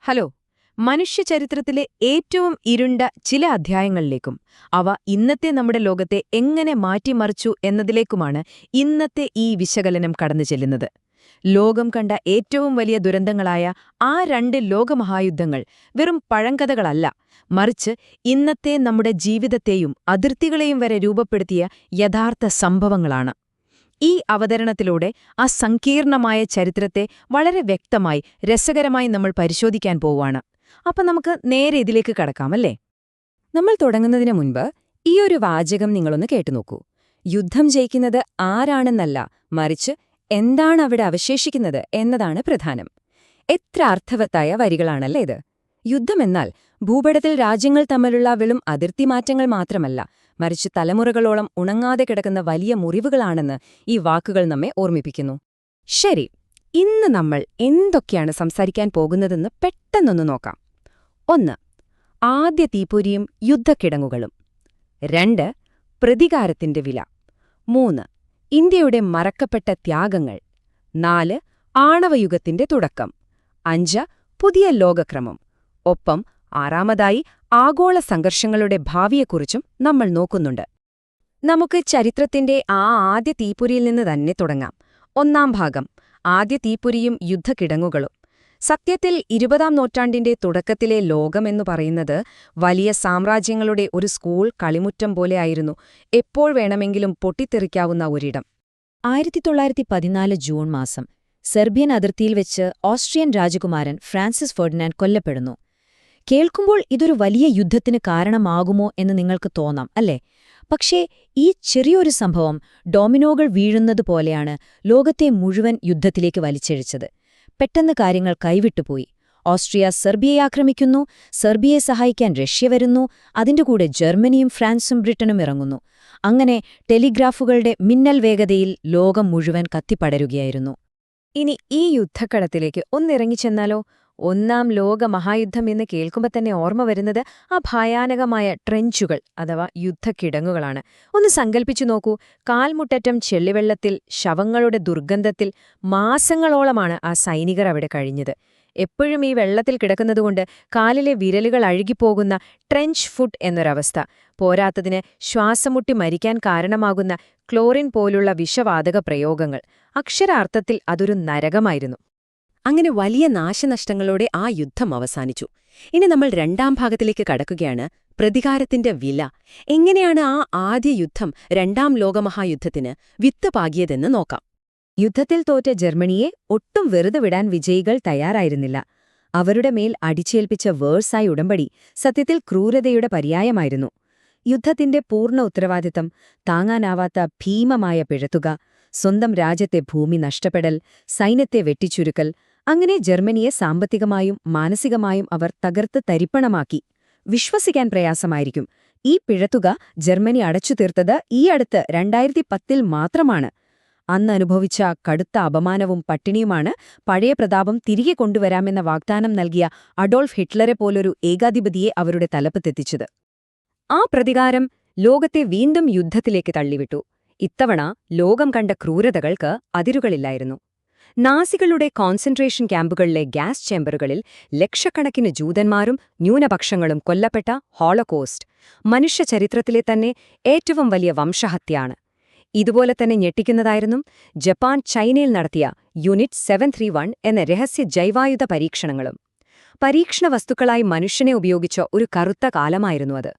Hello. മനുഷ്യചരിത്രത്തിലെ ഏറ്റവും ഇരുണ്ട ചില അധ്യായങ്ങളിലേക്കും അവ ഇന്നത്തെ നമ്മുടെ ലോകത്തെ എങ്ങനെ മാറ്റിമറിച്ചു എന്നതിലേക്കുമാണ് ഇന്നത്തെ ഈ വിശകലനം കടന്നു ചെല്ലുന്നത്. ലോകം കണ്ട ഏറ്റവും വലിയ ദുരന്തങ്ങളായ ആ രണ്ട് ലോകമഹായുദ്ധങ്ങൾ വെറും പഴങ്കഥകളല്ല, മറിച്ച് ഇന്നത്തെ നമ്മുടെ ജീവിതത്തെയും അതിർത്തികളെയും വരെ രൂപപ്പെടുത്തിയ യഥാർത്ഥ സംഭവങ്ങളാണ്. ഈ അവതരണത്തിലൂടെ ആ സങ്കീർണമായ ചരിത്രത്തെ വളരെ വ്യക്തമായി, രസകരമായി നമ്മൾ പരിശോധിക്കാൻ പോവുകയാണ്. അപ്പം നമുക്ക് നേരെ ഇതിലേക്ക് കടക്കാമല്ലേ? നമ്മൾ തുടങ്ങുന്നതിന് മുൻപ് ഈ ഒരു വാചകം നിങ്ങളൊന്ന് കേട്ടുനോക്കൂ. യുദ്ധം ജയിക്കുന്നത് ആരാണെന്നല്ല, മറിച്ച് എന്താണ് അവിടെ അവശേഷിക്കുന്നത് എന്നതാണ് പ്രധാനം. എത്ര അർത്ഥവത്തായ വരികളാണല്ലേ ഇത്! യുദ്ധമെന്നാൽ ഭൂപടത്തിൽ രാജ്യങ്ങൾ തമ്മിലുള്ള വെറും അതിർത്തി മാറ്റങ്ങൾ മാത്രമല്ല, മറിച്ച് തലമുറകളോളം ഉണങ്ങാതെ കിടക്കുന്ന വലിയ മുറിവുകളാണെന്ന് ഈ വാക്കുകൾ നമ്മെ ഓർമ്മിപ്പിക്കുന്നു. ശരി, ഇന്ന് നമ്മൾ എന്തൊക്കെയാണ് സംസാരിക്കാൻ പോകുന്നതെന്ന് പെട്ടെന്നൊന്ന് നോക്കാം. 1. ആദ്യ തീപ്പൊരിയും യുദ്ധക്കിടങ്ങുകളും. 2. പ്രതികാരത്തിന്റെ വില. 3. ഇന്ത്യയുടെ മറക്കപ്പെട്ട ത്യാഗങ്ങൾ. 4. ആണവയുഗത്തിന്റെ തുടക്കം. 5. പുതിയ ലോകക്രമം. ഒപ്പം 6. ആഗോള സംഘർഷങ്ങളുടെ ഭാവിയെക്കുറിച്ചും നമ്മൾ നോക്കുന്നുണ്ട്. നമുക്ക് ചരിത്രത്തിന്റെ ആ ആദ്യ തീപ്പൊരിയിൽ നിന്ന് തന്നെ തുടങ്ങാം. 1-ാം ഭാഗം, ആദ്യ തീപ്പൊരിയും യുദ്ധക്കിടങ്ങുകളും. സത്യത്തിൽ 20-ാം നൂറ്റാണ്ടിന്റെ തുടക്കത്തിലെ ലോകമെന്നു പറയുന്നത് വലിയ സാമ്രാജ്യങ്ങളുടെ ഒരു സ്കൂൾ കളിമുറ്റം പോലെയായിരുന്നു, എപ്പോൾ വേണമെങ്കിലും പൊട്ടിത്തെറിക്കാവുന്ന ഒരിടം. 1914 ജൂൺ മാസം സെർബിയൻ അതിർത്തിയിൽ വെച്ച് ഓസ്ട്രിയൻ രാജകുമാരൻ ഫ്രാൻസിസ് ഫെർഡിനാൻഡ് കൊല്ലപ്പെടുന്നു. കേൾക്കുമ്പോൾ ഇതൊരു വലിയ യുദ്ധത്തിന് കാരണമാകുമോ എന്ന് നിങ്ങൾക്ക് തോന്നാം, അല്ലേ? പക്ഷേ ഈ ചെറിയൊരു സംഭവം ഡോമിനോകൾ വീഴുന്നതുപോലെയാണ് ലോകത്തെ മുഴുവൻ യുദ്ധത്തിലേക്ക് വലിച്ചിഴച്ചത്. പെട്ടെന്ന് കാര്യങ്ങൾ കൈവിട്ടുപോയി. ഓസ്ട്രിയ സെർബിയയെ ആക്രമിക്കുന്നു, സെർബിയയെ സഹായിക്കാൻ റഷ്യ വരുന്നു, അതിന്റെ കൂടെ ജർമ്മനിയും ഫ്രാൻസും ബ്രിട്ടനും ഇറങ്ങുന്നു. അങ്ങനെ ടെലിഗ്രാഫുകളുടെ മിന്നൽ വേഗതയിൽ ലോകം മുഴുവൻ കത്തിപ്പടരുകയായിരുന്നു. ഇനി ഈ യുദ്ധക്കളത്തിലേക്ക് ഒന്നിറങ്ങിച്ചെന്നാലോ? 1-ാം ലോകമഹായുദ്ധം എന്ന് കേൾക്കുമ്പോൾ തന്നെ ഓർമ്മ വരുന്നത് ആ ഭയാനകമായ ട്രെഞ്ചുകൾ അഥവാ യുദ്ധക്കിടങ്ങുകളാണ്. ഒന്ന് സങ്കൽപ്പിച്ചു നോക്കൂ. കാൽമുട്ടറ്റം ചെള്ളിവെള്ളത്തിൽ, ശവങ്ങളുടെ ദുർഗന്ധത്തിൽ മാസങ്ങളോളമാണ് ആ സൈനികർ അവിടെ കഴിഞ്ഞത്. എപ്പോഴും ഈ വെള്ളത്തിൽ കിടക്കുന്നതുകൊണ്ട് കാലിലെ വിരലുകൾ അഴുകിപ്പോകുന്ന ട്രെഞ്ച് ഫുട്ട് എന്നൊരവസ്ഥ. പോരാത്തതിന് ശ്വാസമുട്ടി മരിക്കാൻ കാരണമാകുന്ന ക്ലോറിൻ പോലുള്ള വിഷവാതക പ്രയോഗങ്ങൾ. അക്ഷരാർത്ഥത്തിൽ അതൊരു നരകമായിരുന്നു. അങ്ങനെ വലിയ നാശനഷ്ടങ്ങളോടെ ആ യുദ്ധം അവസാനിച്ചു. ഇനി നമ്മൾ 2-ാം ഭാഗത്തിലേക്ക് കടക്കുകയാണ്. പ്രതികാരത്തിന്റെ വില. എങ്ങനെയാണ് ആ ആദ്യ യുദ്ധം 2-ാം ലോകമഹായുദ്ധത്തിന് വിത്ത് പാകിയതെന്ന് നോക്കാം. യുദ്ധത്തിൽ തോറ്റ ജർമ്മനിയെ ഒട്ടും വെറുതെ വിടാൻ വിജയികൾ തയ്യാറായിരുന്നില്ല. അവരുടെ മേൽ അടിച്ചേൽപ്പിച്ച വേഴ്സായി ഉടമ്പടി സത്യത്തിൽ ക്രൂരതയുടെ പര്യായമായിരുന്നു. യുദ്ധത്തിന്റെ പൂർണ്ണ ഉത്തരവാദിത്തം, താങ്ങാനാവാത്ത ഭീമമായ പിഴത്തുക, സ്വന്തം രാജ്യത്തെ ഭൂമി നഷ്ടപ്പെടൽ, സൈന്യത്തെ വെട്ടിച്ചുരുക്കൽ, അങ്ങനെ ജർമ്മനിയെ സാമ്പത്തികമായും മാനസികമായും അവർ തകർത്ത് തരിപ്പണമാക്കി. വിശ്വസിക്കാൻ പ്രയാസമായിരിക്കും, ഈ പിഴത്തുക ജർമ്മനി അടച്ചുതീർത്തത് ഈ അടുത്ത് 2010 മാത്രമാണ്. അന്ന് അനുഭവിച്ച കടുത്ത അപമാനവും പട്ടിണിയുമാണ് പഴയ പ്രതാപം തിരികെ കൊണ്ടുവരാമെന്ന വാഗ്ദാനം നൽകിയ അഡോൾഫ് ഹിറ്റ്ലറെ പോലൊരു ഏകാധിപതിയെ അവരുടെ തലപ്പത്തെത്തിച്ചത്. ആ പ്രതികാരം ലോകത്തെ വീണ്ടും യുദ്ധത്തിലേക്ക് തള്ളിവിട്ടു. ഇത്തവണ ലോകം കണ്ട ക്രൂരതകൾക്ക് അതിരുകളില്ലായിരുന്നു. നാസികളുടെ കോൺസെൻട്രേഷൻ ക്യാമ്പുകളിലെ ഗ്യാസ് ചേമ്പറുകളിൽ ലക്ഷക്കണക്കിന് ജൂതന്മാരും ന്യൂനപക്ഷങ്ങളും കൊല്ലപ്പെട്ട ഹോളോകോസ്റ്റ് മനുഷ്യചരിത്രത്തിലെ തന്നെ ഏറ്റവും വലിയ വംശഹത്യയാണ്. ഇതുപോലെ തന്നെ ഞെട്ടിക്കുന്നതായിരുന്നു ജപ്പാൻ ചൈനയിൽ നടത്തിയ യൂണിറ്റ് 731 എന്ന രഹസ്യ ജൈവായുധ പരീക്ഷണങ്ങളും. പരീക്ഷണ വസ്തുക്കളായി മനുഷ്യനെ ഉപയോഗിച്ച ഒരു കറുത്ത കാലമായിരുന്നു അത്.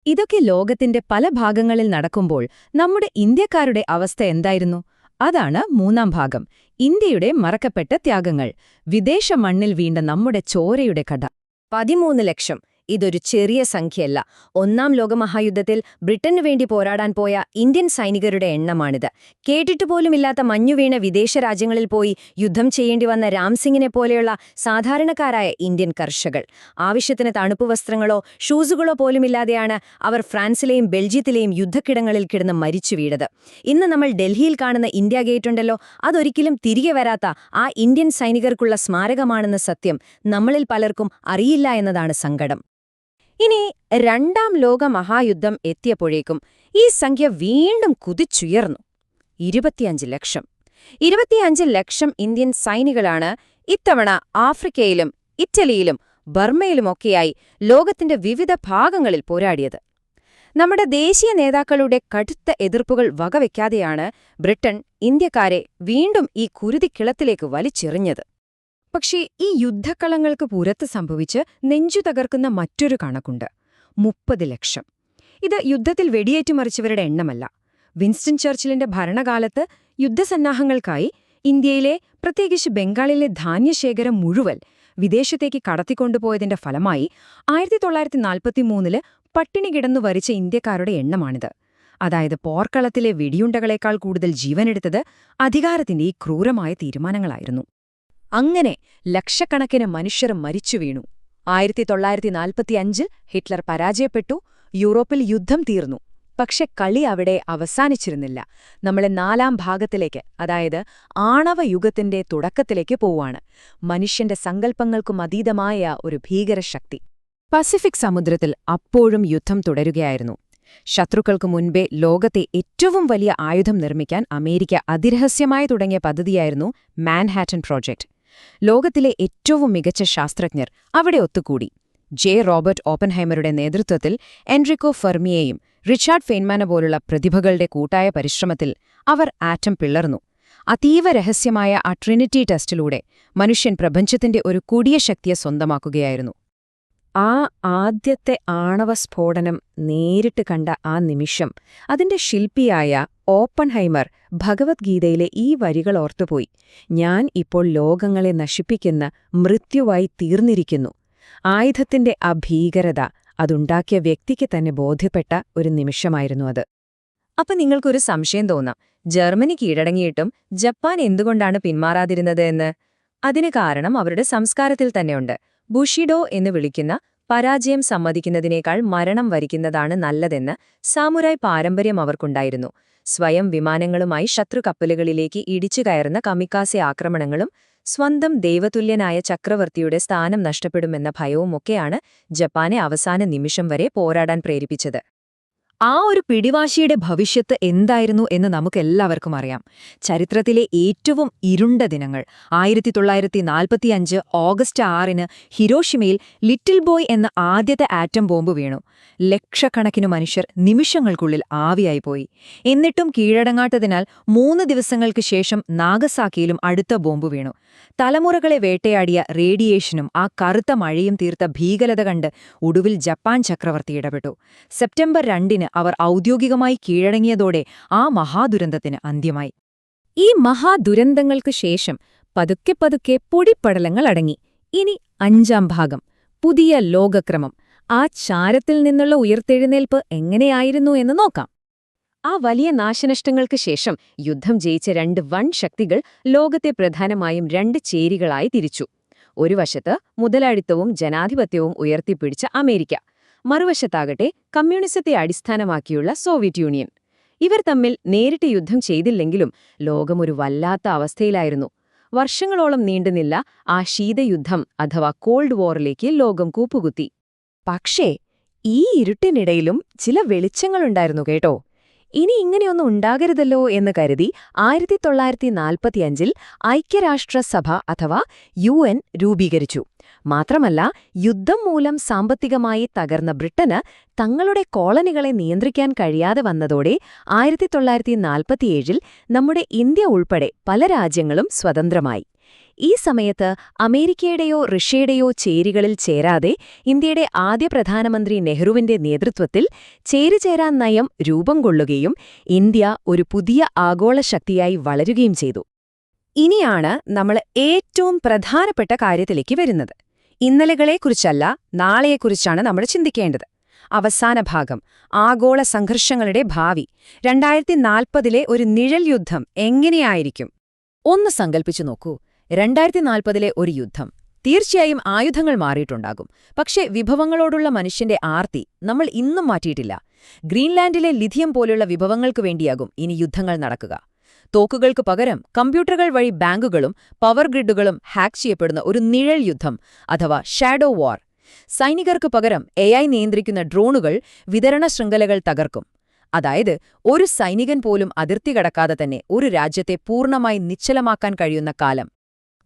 ഇതൊക്കെ ലോകത്തിന്റെ പല ഭാഗങ്ങളിൽ നടക്കുമ്പോൾ നമ്മുടെ ഇന്ത്യക്കാരുടെ അവസ്ഥ എന്തായിരുന്നു? അതാണ് 3-ാം ഭാഗം, ഇന്ത്യയുടെ മറക്കപ്പെട്ട ത്യാഗങ്ങൾ. വിദേശ മണ്ണിൽ വീണ്ട നമ്മുടെ ചോരയുടെ കഥ. 13 ലക്ഷം. ഇതൊരു ചെറിയ സംഖ്യയല്ല. 1-ാം ലോകമഹായുദ്ധത്തിൽ ബ്രിട്ടനു വേണ്ടി പോരാടാൻ പോയ ഇന്ത്യൻ സൈനികരുടെ എണ്ണമാണിത്. കേട്ടിട്ടുപോലുമില്ലാത്ത മഞ്ഞുവീണ വിദേശ രാജ്യങ്ങളിൽ പോയി യുദ്ധം ചെയ്യേണ്ടി വന്ന രാംസിംഗിനെ പോലെയുള്ള സാധാരണക്കാരായ ഇന്ത്യൻ കർഷകർ. ആവശ്യത്തിന് തണുപ്പ് വസ്ത്രങ്ങളോ ഷൂസുകളോ പോലുമില്ലാതെയാണ് അവർ ഫ്രാൻസിലെയും ബെൽജിയത്തിലെയും യുദ്ധക്കിടങ്ങളിൽ കിടന്ന് മരിച്ചു വീണത്. ഇന്ന് നമ്മൾ ഡൽഹിയിൽ കാണുന്ന ഇന്ത്യ ഗേറ്റുണ്ടല്ലോ, അതൊരിക്കലും തിരികെ വരാത്ത ആ ഇന്ത്യൻ സൈനികർക്കുള്ള സ്മാരകമാണെന്ന സത്യം നമ്മളിൽ പലർക്കും അറിയില്ല എന്നതാണ് സങ്കടം. ഇനി 2-ാം ലോകമഹായുദ്ധം എത്തിയപ്പോഴേക്കും ഈ സംഖ്യ വീണ്ടും കുതിച്ചുയർന്നു. 25 ലക്ഷം. 25 ലക്ഷം ഇന്ത്യൻ സൈനികളാണ് ഇത്തവണ ആഫ്രിക്കയിലും ഇറ്റലിയിലും ബർമയിലുമൊക്കെയായി ലോകത്തിന്റെ വിവിധ ഭാഗങ്ങളിൽ പോരാടിയത്. നമ്മുടെ ദേശീയ നേതാക്കളുടെ കടുത്ത എതിർപ്പുകൾ വകവെക്കാതെയാണ് ബ്രിട്ടൻ ഇന്ത്യക്കാരെ വീണ്ടും ഈ കുരുതിക്കിളത്തിലേക്ക് വലിച്ചെറിഞ്ഞത്. പക്ഷേ ഈ യുദ്ധക്കളങ്ങൾക്ക് പുറത്ത് സംഭവിച്ച് നെഞ്ചു തകർക്കുന്ന മറ്റൊരു കണക്കുണ്ട്: 30 ലക്ഷം. ഇത് യുദ്ധത്തിൽ വെടിയേറ്റുമറിച്ചവരുടെ എണ്ണമല്ല. വിൻസ്റ്റൺ ചർച്ചിലിന്റെ ഭരണകാലത്ത് യുദ്ധസന്നാഹങ്ങൾക്കായി ഇന്ത്യയിലെ, പ്രത്യേകിച്ച് ബംഗാളിലെ ധാന്യശേഖരം മുഴുവൻ വിദേശത്തേക്ക് കടത്തിക്കൊണ്ടുപോയതിന്റെ ഫലമായി 1943 പട്ടിണി കിടന്നു വരിച്ച ഇന്ത്യക്കാരുടെ എണ്ണമാണിത്. അതായത് പോർക്കളത്തിലെ വെടിയുണ്ടകളേക്കാൾ കൂടുതൽ ജീവനെടുത്തത് അധികാരത്തിന്റെ ഈ ക്രൂരമായ തീരുമാനങ്ങളായിരുന്നു. അങ്ങനെ ലക്ഷക്കണക്കിന് മനുഷ്യർ മരിച്ചു വീണു. 1945 ഹിറ്റ്ലർ പരാജയപ്പെട്ടു. യൂറോപ്പിൽ യുദ്ധം തീർന്നു. പക്ഷെ കളി അവിടെ അവസാനിച്ചിരുന്നില്ല. നമ്മളെ 4ാം ഭാഗത്തിലേക്ക്, അതായത് ആണവയുഗത്തിന്റെ തുടക്കത്തിലേക്ക് പോവാണ്. മനുഷ്യന്റെ സങ്കല്പങ്ങൾക്കും അതീതമായ ഒരു ഭീകരശക്തി. പസഫിക് സമുദ്രത്തിൽ അപ്പോഴും യുദ്ധം തുടരുകയായിരുന്നു. ശത്രുക്കൾക്ക് മുൻപേ ലോകത്തെ ഏറ്റവും വലിയ ആയുധം നിർമ്മിക്കാൻ അമേരിക്ക അതിരഹസ്യമായി തുടങ്ങിയ പദ്ധതിയായിരുന്നു മാൻഹാറ്റൻ പ്രോജക്റ്റ്. ലോകത്തിലെ ഏറ്റവും മികച്ച ശാസ്ത്രജ്ഞർ അവിടെ ഒത്തുകൂടി. ജെ. റോബർട്ട് ഓപ്പൻഹൈമറുടെ നേതൃത്വത്തിൽ എൻറിക്കോ ഫെർമിയെയും റിച്ചാർഡ് ഫെയ്ൻമാനെ പോലുള്ള പ്രതിഭകളുടെ കൂട്ടായ പരിശ്രമത്തിൽ അവർ ആറ്റം പിളർന്നു. അതീവ രഹസ്യമായ ആ ട്രിനിറ്റി ടെസ്റ്റിലൂടെ മനുഷ്യൻ പ്രപഞ്ചത്തിന്റെ ഒരു കൊടിയ ശക്തിയെ സ്വന്തമാക്കുകയായിരുന്നു. ആ ആദ്യത്തെ ആണവസ്ഫോടനം നേരിട്ട് കണ്ട ആ നിമിഷം അതിന്റെ ശില്പിയായ ഓപ്പൺഹൈമർ ഭഗവത്ഗീതയിലെ ഈ വരികൾ ഓർത്തുപോയി: "ഞാൻ ഇപ്പോൾ ലോകങ്ങളെ നശിപ്പിക്കുന്ന മൃത്യുവായി തീർന്നിരിക്കുന്നു." ആയുധത്തിന്റെ ആ ഭീകരത അതുണ്ടാക്കിയ വ്യക്തിക്ക് തന്നെ ബോധ്യപ്പെട്ട ഒരു നിമിഷമായിരുന്നു അത്. അപ്പൊ നിങ്ങൾക്കൊരു സംശയം തോന്നാം, ജർമ്മനി കീഴടങ്ങിയിട്ടും ജപ്പാൻ എന്തുകൊണ്ടാണ് പിന്മാറാതിരുന്നത് എന്ന്. അതിന് കാരണം അവരുടെ സംസ്കാരത്തിൽ തന്നെയുണ്ട്. ബുഷിഡോ എന്ന് വിളിക്കുന്ന പരാജയം സമ്മതിക്കുന്നതിനേക്കാൾ മരണം വരിക്കുന്നതാണ് നല്ലതെന്ന് സാമുറായ് പാരമ്പര്യം അവർക്കുണ്ടായിരുന്നു. സ്വയം വിമാനങ്ങളുമായി ശത്രുകപ്പലുകളിലേക്ക് ഇടിച്ചു കയറുന്ന കമിക്കാസെ ആക്രമണങ്ങളും സ്വന്തം ദൈവതുല്യനായ ചക്രവർത്തിയുടെ സ്ഥാനം നഷ്ടപ്പെടുമെന്ന ഭയവുമൊക്കെയാണ് ജപ്പാനെ അവസാന നിമിഷം വരെ പോരാടാൻ പ്രേരിപ്പിച്ചത്. ആ ഒരു പിടിവാശിയുടെ ഭവിഷ്യത്ത് എന്തായിരുന്നു എന്ന് നമുക്കെല്ലാവർക്കും അറിയാം. ചരിത്രത്തിലെ ഏറ്റവും ഇരുണ്ട ദിനങ്ങൾ 1945 ഓഗസ്റ്റ് 6 ഹിരോഷിമയിൽ ലിറ്റിൽ ബോയ് എന്ന ആദ്യത്തെ ആറ്റം ബോംബ് വീണു. ലക്ഷക്കണക്കിന് മനുഷ്യർ നിമിഷങ്ങൾക്കുള്ളിൽ ആവിയായിപ്പോയി. എന്നിട്ടും കീഴടങ്ങാത്തതിനാൽ 3 ദിവസങ്ങൾക്ക് ശേഷം നാഗസാക്കിയിലും അടുത്ത ബോംബ് വീണു. തലമുറകളെ വേട്ടയാടിയ റേഡിയേഷനും ആ കറുത്ത മഴയും തീർത്ത ഭീകരത കണ്ട് ഒടുവിൽ ജപ്പാൻ ചക്രവർത്തി ഇടപെട്ടു. സെപ്റ്റംബർ 2 അവർ ഔദ്യോഗികമായി കീഴടങ്ങിയതോടെ ആ മഹാദുരന്തത്തിന് അന്ത്യമായി. ഈ മഹാദുരന്തങ്ങൾക്കു ശേഷം പതുക്കെ പതുക്കെ പൊടിപ്പടലങ്ങൾ അടങ്ങി. ഇനി 5ാം ഭാഗം, പുതിയ ലോകക്രമം. ആ ചാരത്തിൽ നിന്നുള്ള ഉയർത്തെഴുന്നേൽപ്പ് എങ്ങനെയായിരുന്നു എന്ന് നോക്കാം. ആ വലിയ നാശനഷ്ടങ്ങൾക്ക് ശേഷം യുദ്ധം ജയിച്ച 2 വൻ ശക്തികൾ ലോകത്തെ പ്രധാനമായും 2 ചേരികളായി തിരിച്ചു. ഒരു വശത്ത് മുതലാളിത്തവും ജനാധിപത്യവും ഉയർത്തിപ്പിടിച്ച അമേരിക്ക, മറുവശത്താകട്ടെ കമ്മ്യൂണിസത്തെ അടിസ്ഥാനമാക്കിയുള്ള സോവിയറ്റ് യൂണിയൻ. ഇവർ തമ്മിൽ നേരിട്ട് യുദ്ധം ചെയ്തില്ലെങ്കിലും ലോകമൊരു വല്ലാത്ത അവസ്ഥയിലായിരുന്നു. വർഷങ്ങളോളം നീണ്ടുനില്ല ആ ശീതയുദ്ധം അഥവാ കോൾഡ് വാറിലേക്ക് ലോകം കൂപ്പുകുത്തി. പക്ഷേ ഈ ഇരുട്ടിനിടയിലും ചില വെളിച്ചങ്ങളുണ്ടായിരുന്നു കേട്ടോ. ഇനി ഇങ്ങനെയൊന്നും ഉണ്ടാകരുതല്ലോ എന്ന് കരുതി 1945 ഐക്യരാഷ്ട്രസഭ അഥവാ UN രൂപീകരിച്ചു. മാത്രമല്ല, യുദ്ധം മൂലം സാമ്പത്തികമായി തകർന്ന ബ്രിട്ടന് തങ്ങളുടെ കോളനികളെ നിയന്ത്രിക്കാൻ കഴിയാതെ വന്നതോടെ 1947 നമ്മുടെ ഇന്ത്യ ഉൾപ്പെടെ പല രാജ്യങ്ങളും സ്വതന്ത്രമായി. ഈ സമയത്ത് അമേരിക്കയുടെയോ റഷ്യയുടെയോ ചേരികളിൽ ചേരാതെ ഇന്ത്യയുടെ ആദ്യ പ്രധാനമന്ത്രി നെഹ്റുവിന്റെ നേതൃത്വത്തിൽ ചേരിചേരാൻ നയം രൂപം കൊള്ളുകയും ഇന്ത്യ ഒരു പുതിയ ആഗോള ശക്തിയായി വളരുകയും ചെയ്തു. ഇനിയാണ് നമ്മൾ ഏറ്റവും പ്രധാനപ്പെട്ട കാര്യത്തിലേക്ക് വരുന്നത്. ഇന്നലെകളെക്കുറിച്ചല്ല, നാളെയെക്കുറിച്ചാണ് നമ്മൾ ചിന്തിക്കേണ്ടത്. അവസാന ഭാഗം, ആഗോള സംഘർഷങ്ങളുടെ ഭാവി. 2040 ഒരു നിഴൽ യുദ്ധം എങ്ങനെയായിരിക്കും? ഒന്ന് സങ്കൽപ്പിച്ചു നോക്കൂ. 2040 ഒരു യുദ്ധം. തീർച്ചയായും ആയുധങ്ങൾ മാറിയിട്ടുണ്ടാകും. പക്ഷേ വിഭവങ്ങളോടുള്ള മനുഷ്യന്റെ ആർത്തി നമ്മൾ ഇന്നും മാറ്റിയിട്ടില്ല. ഗ്രീൻലാൻഡിലെ ലിഥിയം പോലുള്ള വിഭവങ്ങൾക്കു വേണ്ടിയാകും ഇനി യുദ്ധങ്ങൾ നടക്കുക. തോക്കുകൾക്ക് പകരം കമ്പ്യൂട്ടറുകൾ വഴി ബാങ്കുകളും പവർ ഗ്രിഡുകളും ഹാക്ക് ചെയ്യപ്പെടുന്ന ഒരു നിഴൽ യുദ്ധം അഥവാ ഷാഡോ വാർ. സൈനികർക്ക് പകരം AI നിയന്ത്രിക്കുന്ന ഡ്രോണുകൾ വിതരണ ശൃംഖലകൾ തകർക്കും. അതായത് ഒരു സൈനികൻ പോലും അതിർത്തി കടക്കാതെ തന്നെ ഒരു രാജ്യത്തെ പൂർണ്ണമായി നിശ്ചലമാക്കാൻ കഴിയുന്ന കാലം.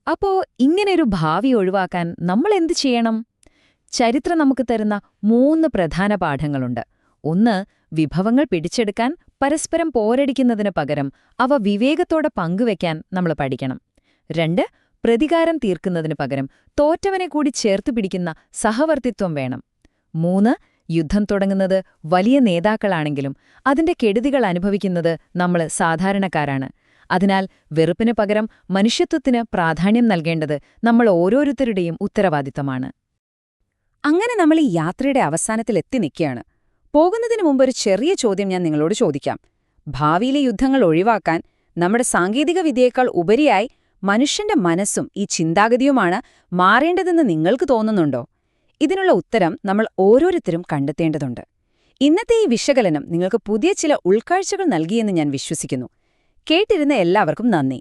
അപ്പോ ഇങ്ങനെയൊരു ഭാവി ഒഴിവാക്കാൻ നമ്മൾ എന്ത് ചെയ്യണം? ചരിത്രം നമുക്ക് തരുന്ന 3 പ്രധാന പാഠങ്ങളുണ്ട്. ഒന്ന്, വിഭവങ്ങൾ പിടിച്ചെടുക്കാൻ പരസ്പരം പോരടിക്കുന്നതിന് പകരം അവ വിവേകത്തോടെ പങ്കുവെക്കാൻ നമ്മൾ പഠിക്കണം. 2, പ്രതികാരം തീർക്കുന്നതിന് പകരം തോറ്റവനെ കൂടി ചേർത്തു പിടിക്കുന്ന സഹവർത്തിത്വം വേണം. 3, യുദ്ധം തുടങ്ങുന്നത് വലിയ നേതാക്കളാണെങ്കിലും അതിന്റെ കെടുതികൾ അനുഭവിക്കുന്നത് നമ്മൾ സാധാരണക്കാരാണ്. അതിനാൽ വെറുപ്പിന് പകരം മനുഷ്യത്വത്തിന് പ്രാധാന്യം നൽകേണ്ടത് നമ്മൾ ഓരോരുത്തരുടെയും ഉത്തരവാദിത്തമാണ്. അങ്ങനെ നമ്മൾ ഈ യാത്രയുടെ അവസാനത്തിൽ എത്തി നിൽക്കുകയാണ്. പോകുന്നതിന് മുമ്പ് ഒരു ചെറിയ ചോദ്യം ഞാൻ നിങ്ങളോട് ചോദിക്കാം. ഭാവിയിലെ യുദ്ധങ്ങൾ ഒഴിവാക്കാൻ നമ്മുടെ സാങ്കേതിക വിദ്യയേക്കാൾ ഉപരിയായി മനുഷ്യന്റെ മനസ്സും ഈ ചിന്താഗതിയുമാണ് മാറേണ്ടതെന്ന് നിങ്ങൾക്ക് തോന്നുന്നുണ്ടോ? ഇതിനുള്ള ഉത്തരം നമ്മൾ ഓരോരുത്തരും കണ്ടെത്തേണ്ടതുണ്ട്. ഇന്നത്തെ ഈ വിശകലനം നിങ്ങൾക്ക് പുതിയ ചില ഉൾക്കാഴ്ചകൾ നൽകിയെന്ന് ഞാൻ വിശ്വസിക്കുന്നു. കേട്ടിരുന്ന എല്ലാവർക്കും നന്ദി.